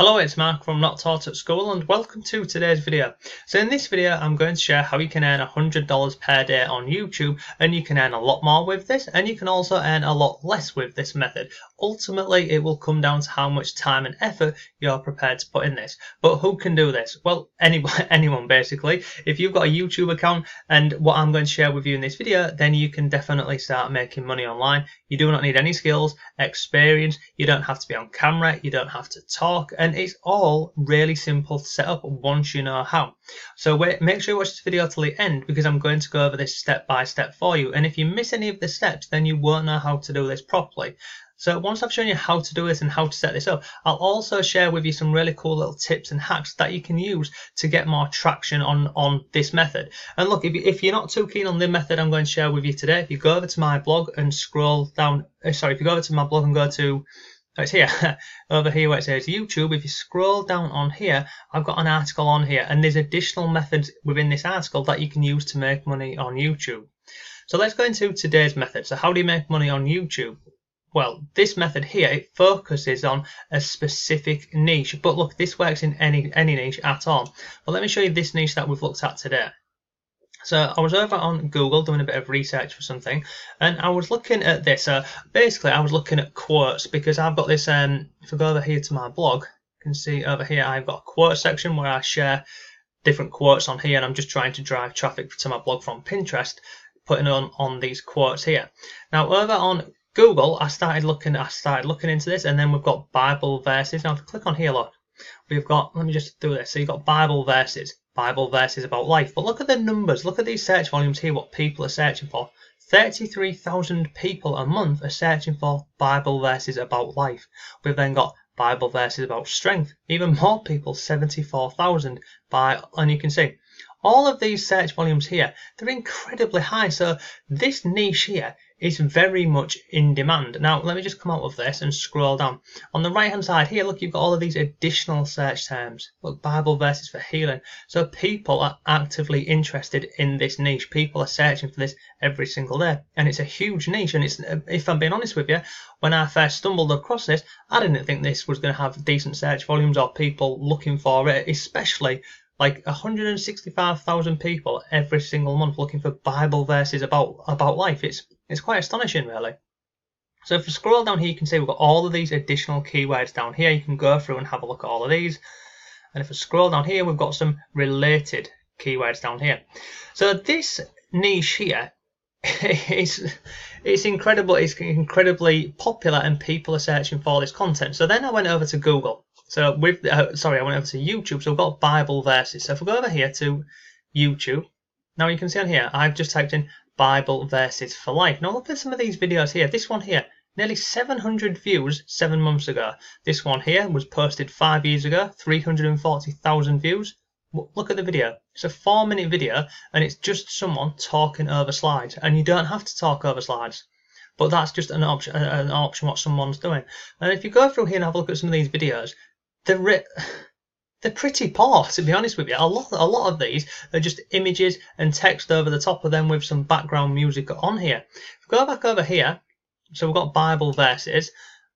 Hello, it's Mark from Not Taught at School and welcome to today's video. So in this video I'm going to share how you can earn $100 per day on YouTube, and you can earn a lot more with this and you can also earn a lot less with this method. Ultimately it will come down to how much time and effort you're prepared to put in this. But who can do this? Well, anyone basically. If you've got a YouTube account and what I'm going to share with you in this video, then you can definitely start making money online. You do not need any skills, experience, you don't have to be on camera, you don't have to talk, and it's all really simple to set up once you know how. So make sure you watch this video till the end because I'm going to go over this step by step for you, and if you miss any of the steps then you won't know how to do this properly. So once I've shown you how to do this and how to set this up, I'll also share with you some really cool little tips and hacks that you can use to get more traction on this method. And look, if you're not too keen on the method I'm going to share with you today, if you go over to my blog and scroll down, if you go over to my blog and go to, it's here, over here where it says YouTube, if you scroll down on here, I've got an article on here and there's additional methods within this article that you can use to make money on YouTube. So let's go into today's method. So how do you make money on YouTube? Well, this method here, it focuses on a specific niche, but look, this works in any niche at all. But let me show you this niche that we've looked at today. So I was over on Google doing a bit of research for something, and I was looking at this. Basically, I was looking at quotes because I've got this. If I go over here to my blog, you can see over here I've got a quote section where I share different quotes on here, and I'm just trying to drive traffic to my blog from Pinterest, putting on these quotes here. Now over on Google, I started looking into this, and then we've got Bible verses. Now if you click on here, look, we've got, let me just do this. So you've got Bible verses about life. But look at the numbers, look at these search volumes here, what people are searching for. 33,000 people a month are searching for Bible verses about life. We've then got Bible verses about strength, even more people, 74,000 and you can see all of these search volumes here, they're incredibly high. So this niche here is very much in demand. Now let me just come out of this and scroll down. On the right hand side here, look, you've got all of these additional search terms. Look, Bible verses for healing. So people are actively interested in this niche. People are searching for this every single day, and it's a huge niche. And it's, if I'm being honest with you, when I first stumbled across this, I didn't think this was going to have decent search volumes or people looking for it, especially like 165,000 people every single month looking for Bible verses about life. It's quite astonishing, really. So if you scroll down here, you can see we've got all of these additional keywords down here. You can go through and have a look at all of these. And if I scroll down here, we've got some related keywords down here. So this niche here it's incredible. It's incredibly popular, and people are searching for this content. So then I went over to Google. So I went over to YouTube. So we've got Bible verses. So if we go over here to YouTube, now you can see on here, I've just typed in Bible verses for life. Now look at some of these videos here. This one here, nearly 700 views 7 months ago. This one here was posted 5 years ago, 340,000 views. Look at the video. It's a 4-minute video, and it's just someone talking over slides. And you don't have to talk over slides, but that's just an option what someone's doing. And if you go through here and have a look at some of these videos, they're pretty poor, to be honest with you. A lot of these are just images and text over the top of them with some background music on here. If we go back over here, so we've got Bible verses,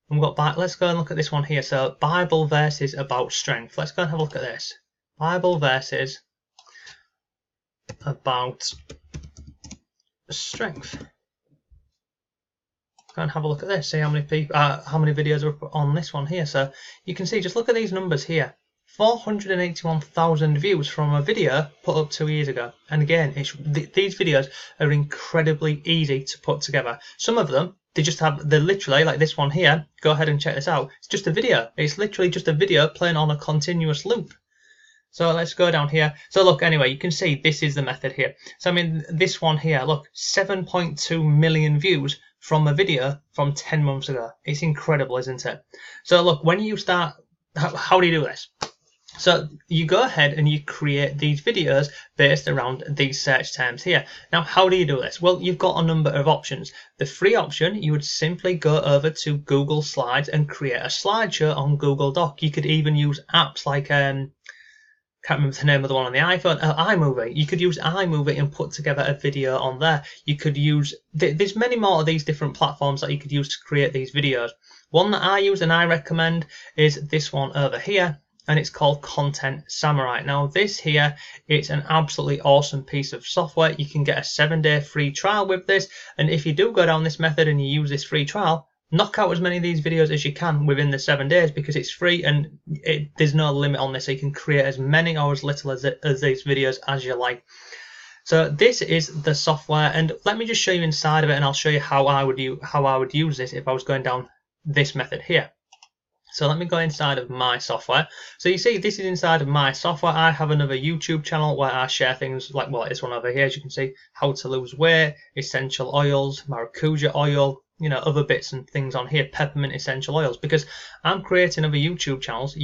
and we've got let's go and look at this one here. So Bible verses about strength. Let's go and have a look at this. Bible verses about strength. Go and have a look at this. See how many people, how many videos are on this one here. So you can see, just look at these numbers here. 481,000 views from a video put up 2 years ago. And again, these videos are incredibly easy to put together. Some of them, they're literally like this one here. Go ahead and check this out. It's just a video. It's literally just a video playing on a continuous loop. So let's go down here. So look, anyway, you can see this is the method here. So I mean, this one here, look, 7.2 million views from a video from 10 months ago. It's incredible, isn't it? So look, when you start, how do you do this? So you go ahead and you create these videos based around these search terms here. Now, how do you do this? Well, you've got a number of options. The free option, you would simply go over to Google Slides and create a slideshow on Google Doc. You could even use apps like can't remember the name of the one on the iPhone, iMovie. You could use iMovie and put together a video on there. You could use, there's many more of these different platforms that you could use to create these videos. One that I use and I recommend is this one over here, and it's called Content Samurai. Now this here, it's an absolutely awesome piece of software. You can get a 7-day free trial with this, and if you do go down this method and you use this free trial, knock out as many of these videos as you can within the 7 days, because it's free and there's no limit on this, so you can create as many or as little as these videos as you like. So this is the software, and let me just show you inside of it, and I'll show you how I would use this if I was going down this method here. So let me go inside of my software. So you see, this is inside of my software. I have another YouTube channel where I share things like, well, this one over here, as you can see, how to lose weight, essential oils, maracuja oil, you know, other bits and things on here, peppermint essential oils, because I'm creating other YouTube channels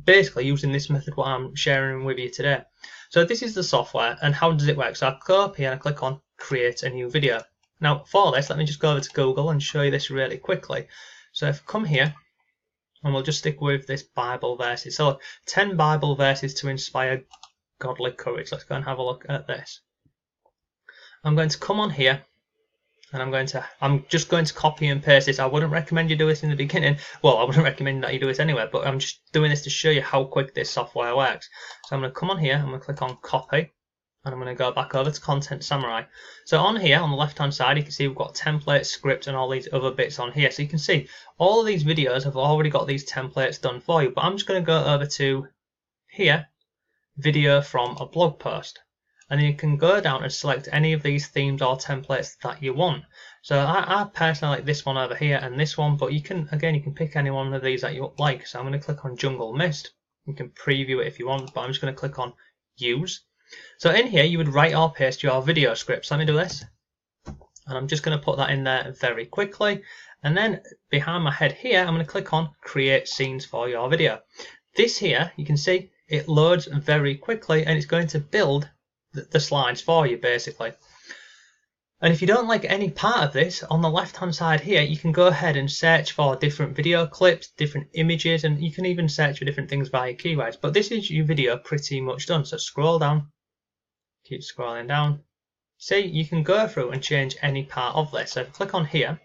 basically using this method what I'm sharing with you today. So this is the software, and how does it work? So I go up here and I click on create a new video. Now for this, let me just go over to Google and show you this really quickly. So if I come here, and we'll just stick with this Bible verses. So 10 Bible verses to inspire godly courage. Let's go and have a look at this. I'm going to come on here, and I'm just going to copy and paste this. I wouldn't recommend you do this in the beginning. Well, I wouldn't recommend that you do this anyway, but I'm just doing this to show you how quick this software works. So I'm going to come on here, I'm going to click on copy, and I'm going to go back over to Content Samurai. So on here, on the left hand side, you can see we've got templates, scripts, and all these other bits on here. So you can see all of these videos have already got these templates done for you. But I'm just going to go over to here, video from a blog post. And then you can go down and select any of these themes or templates that you want. So I personally like this one over here and this one, but you can pick any one of these that you like. So I'm going to click on Jungle Mist. You can preview it if you want, but I'm just going to click on Use. So in here, you would write or paste your video scripts. Let me do this. And I'm just going to put that in there very quickly. And then behind my head here, I'm going to click on Create Scenes for your video. This here, you can see it loads very quickly, and it's going to build the slides for you, basically. And if you don't like any part of this, on the left hand side here, you can go ahead and search for different video clips, different images, and you can even search for different things via keywords. But this is your video pretty much done. So scroll down. Keep scrolling down. See, you can go through and change any part of this. So if I click on here,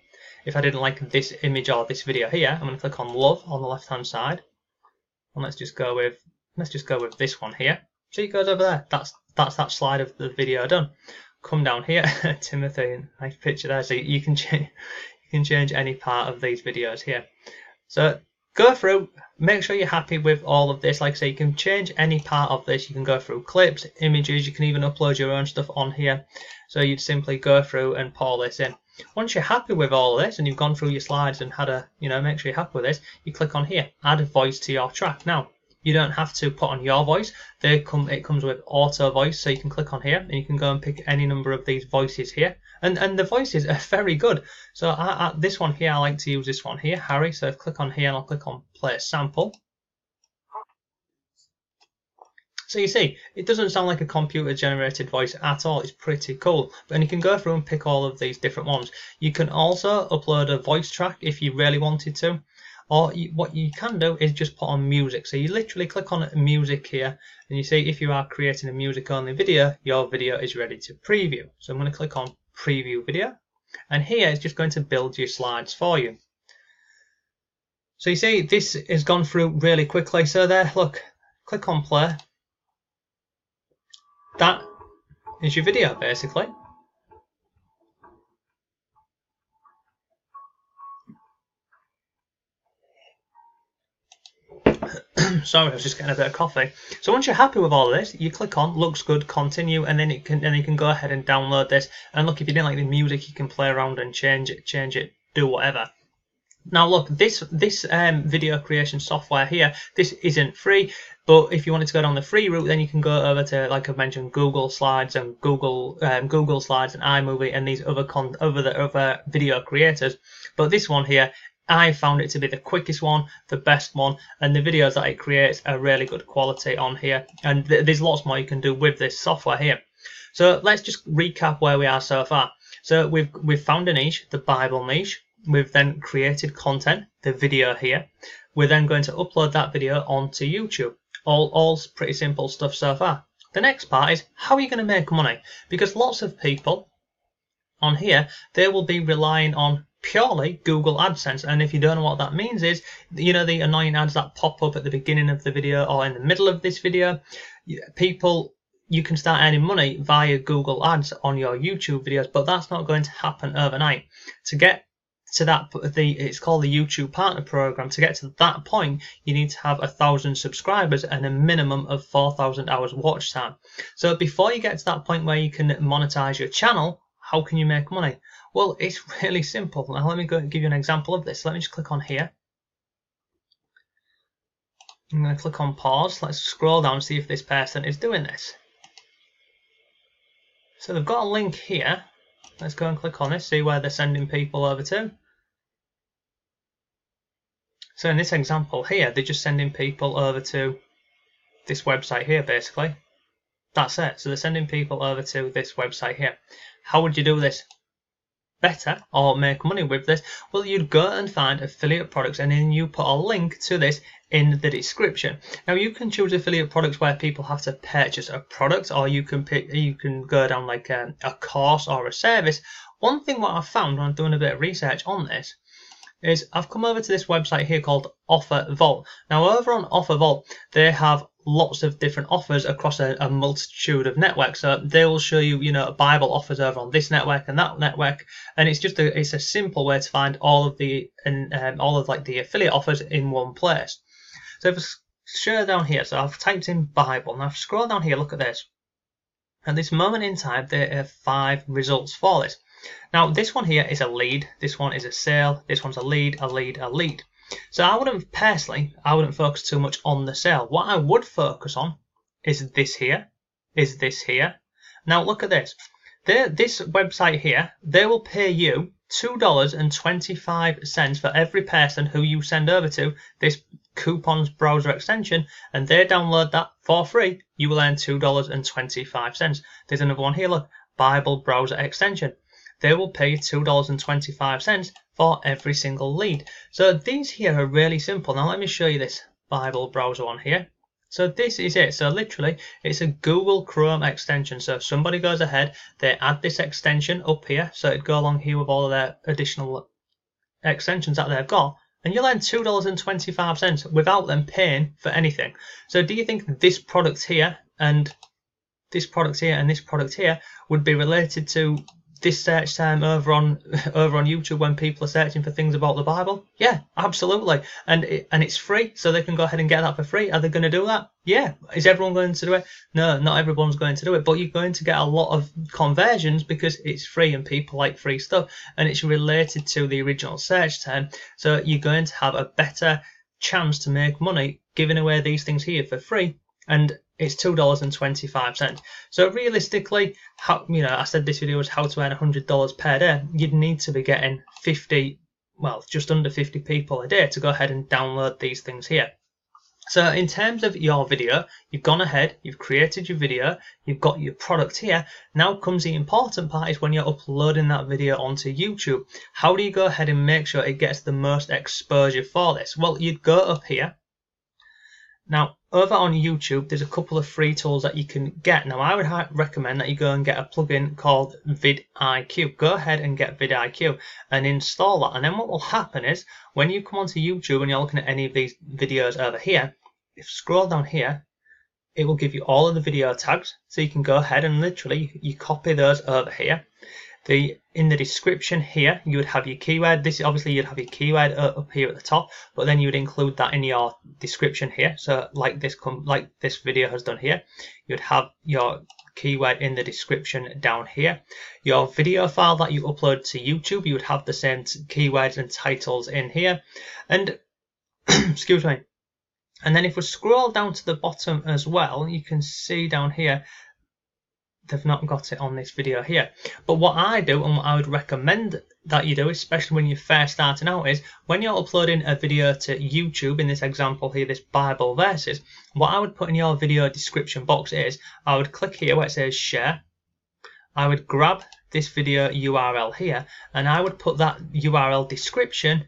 if I didn't like this image or this video here, I'm going to click on Love on the left hand side, and let's just go with this one here. See, it goes over there. That's that slide of the video done. Come down here, Timothy, nice picture there. So you can change any part of these videos here. So go through, make sure you're happy with all of this. Like I say, you can change any part of this. You can go through clips, images, you can even upload your own stuff on here. So you'd simply go through and pour this in. Once you're happy with all of this and you've gone through your slides and had a, make sure you're happy with this, you click on here, add a voice to your track. Now, you don't have to put on your voice. It comes with auto voice, so you can click on here and you can go and pick any number of these voices here. And the voices are very good. So this one here, I like to use this one here, Harry. So if I click on here and I'll click on play sample. So you see, it doesn't sound like a computer generated voice at all. It's pretty cool. And you can go through and pick all of these different ones. You can also upload a voice track if you really wanted to. Or what you can do is just put on music. So you literally click on music here, and you see if you are creating a music only video, your video is ready to preview. So I'm going to click on preview video, and here it's just going to build your slides for you. So you see this has gone through really quickly. So there, look, click on play. That is your video basically. Sorry, I was just getting a bit of coffee. So once you're happy with all of this, you click on looks good, continue, and then you can go ahead and download this. And look, if you didn't like the music, you can play around and change it, do whatever. Now look, this video creation software here, this isn't free, but if you wanted to go down the free route, then you can go over to, like I've mentioned, Google Slides and Google Slides and iMovie and these other video creators. But this one here, I found it to be the quickest one, the best one, and the videos that it creates are really good quality on here. And there's lots more you can do with this software here. So let's just recap where we are so far. So we've found a niche, the Bible niche. We've then created content, the video here. We're then going to upload that video onto YouTube. All pretty simple stuff so far. The next part is how are you going to make money? Because lots of people on here, they will be relying on purely Google AdSense. And if you don't know what that means is, you know, the annoying ads that pop up at the beginning of the video or in the middle of this video, you can start earning money via Google Ads on your YouTube videos, but that's not going to happen overnight. To get to that, it's called the YouTube Partner Program. To get to that point, you need to have 1,000 subscribers and a minimum of 4,000 hours watch time. So before you get to that point where you can monetize your channel, how can you make money? Well, it's really simple. Now let me go give you an example of this. Let me just click on here. I'm going to click on pause. Let's scroll down and see if this person is doing this. So they've got a link here. Let's go and click on this, see where they're sending people over to. So in this example here, they're just sending people over to this website here, basically. That's it. So they're sending people over to this website here. How would you do this better or make money with this? Well, you'd go and find affiliate products and then you put a link to this in the description. Now you can choose affiliate products where people have to purchase a product, or you can go down like a course or a service. One thing what I've found when I'm doing a bit of research on this is I've come over to this website here called Offer Vault. Now over on Offer Vault, they have lots of different offers across a multitude of networks. So they will show you, you know, Bible offers over on this network and that network, and it's just it's a simple way to find all of the like the affiliate offers in one place. So if I share down here, so I've typed in Bible and I've scrolled down here. Look at this. At this moment in time, there are 5 results for this. Now this one here is a lead. This one is a sale. This one's a lead, a lead, a lead. So I wouldn't focus too much on the sale. What I would focus on is this here, this here. Now look at this. This website here, they will pay you $2.25 for every person who you send over to this Coupons browser extension, and they download that for free. You will earn $2.25. There's another one here, look, Bible browser extension. They will pay you $2.25 for every single lead. So these here are really simple. Now let me show you this Bible browser one here. So this is it. So literally it's a Google Chrome extension. So if somebody goes ahead, they add this extension up here, so it'd go along here with all of their additional extensions that they've got, and you'll earn $2.25 without them paying for anything. So do you think this product here and this product here and this product here would be related to this search term over on YouTube when people are searching for things about the Bible? Yeah, absolutely. And it's free, so they can go ahead and get that for free. Are they going to do that? Yeah. Is everyone going to do it? No, not everyone's going to do it, but you're going to get a lot of conversions because it's free and people like free stuff, and it's related to the original search term. So you're going to have a better chance to make money giving away these things here for free, and it's $2.25. So realistically, I said this video was how to earn $100 per day. You'd need to be getting just under 50 people a day to go ahead and download these things here. So in terms of your video, you've gone ahead, you've created your video, you've got your product here. Now comes the important part, is when you're uploading that video onto YouTube. How do you go ahead and make sure it gets the most exposure for this? Well, you'd go up here. Now, over on YouTube, there's a couple of free tools that you can get. Now, I would recommend that you go and get a plugin called vidIQ. Go ahead and get vidIQ and install that. And then what will happen is, when you come onto YouTube and you're looking at any of these videos over here, if you scroll down here, it will give you all of the video tags. So you can go ahead and literally, you copy those over here. In the description here, you would have your keyword. This obviously you'd have your keyword up here at the top, but then you would include that in your description here. So like this video has done here, you'd have your keyword in the description down here. Your video file that you upload to YouTube, you would have the same keywords and titles in here. And excuse me. And then if we scroll down to the bottom as well, you can see down here, they've not got it on this video here. But what I do, and what I would recommend that you do, especially when you're first starting out, is when you're uploading a video to YouTube, in this example here, this Bible verses, what I would put in your video description box is, I would click here where it says share. I would grab this video URL here, and I would put that URL description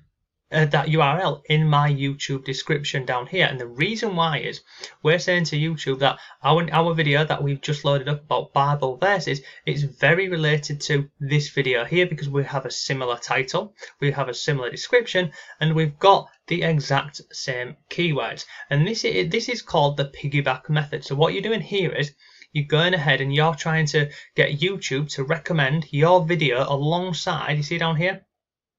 that URL in my YouTube description down here. And the reason why is we're saying to YouTube that our video that we've just loaded up about Bible verses is very related to this video here, because we have a similar title, we have a similar description, and we've got the exact same keywords. And this is called the piggyback method. So what you're doing here is you're going ahead and you're trying to get YouTube to recommend your video alongside, you see down here,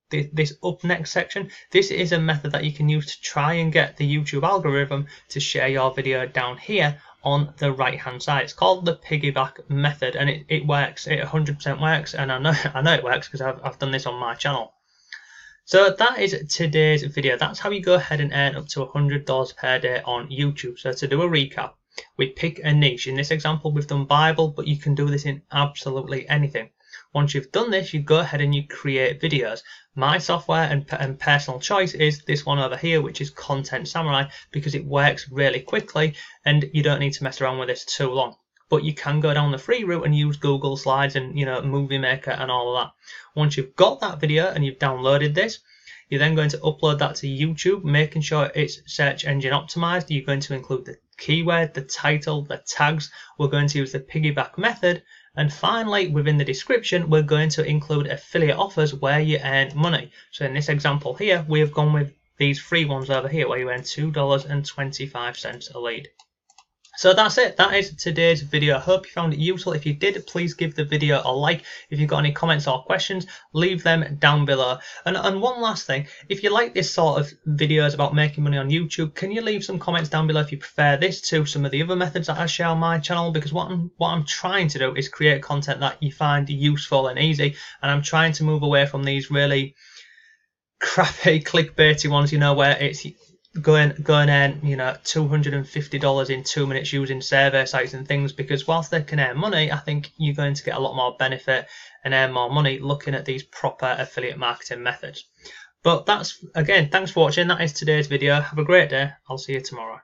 this up next section. This is a method that you can use to try and get the YouTube algorithm to share your video down here on the right hand side. It's called the piggyback method, and it works. It 100% works, and I know it works because I've done this on my channel. So that is today's video. That's how you go ahead and earn up to $100 per day on YouTube. So to do a recap, we pick a niche. In this example, we've done Bible, but you can do this in absolutely anything. Once you've done this, you go ahead and you create videos. My software and personal choice is this one over here, which is Content Samurai, because it works really quickly and you don't need to mess around with this too long. But you can go down the free route and use Google Slides and Movie Maker and all of that. Once you've got that video and you've downloaded this, you're then going to upload that to YouTube, making sure it's search engine optimized. You're going to include the keyword, the title, the tags. We're going to use the piggyback method. And finally, within the description, we're going to include affiliate offers where you earn money. So in this example here, we have gone with these free ones over here where you earn $2.25 a lead. So that's it. That is today's video. I hope you found it useful. If you did, please give the video a like. If you've got any comments or questions, leave them down below. And one last thing, if you like this sort of videos about making money on YouTube, can you leave some comments down below if you prefer this to some of the other methods that I share on my channel? Because what I'm trying to do is create content that you find useful and easy, and I'm trying to move away from these really crappy clickbaity ones, where it's go and earn $250 in 2 minutes using survey sites and things, because whilst they can earn money, I think you're going to get a lot more benefit and earn more money looking at these proper affiliate marketing methods. But that's, again, thanks for watching. That is today's video. Have a great day. I'll see you tomorrow.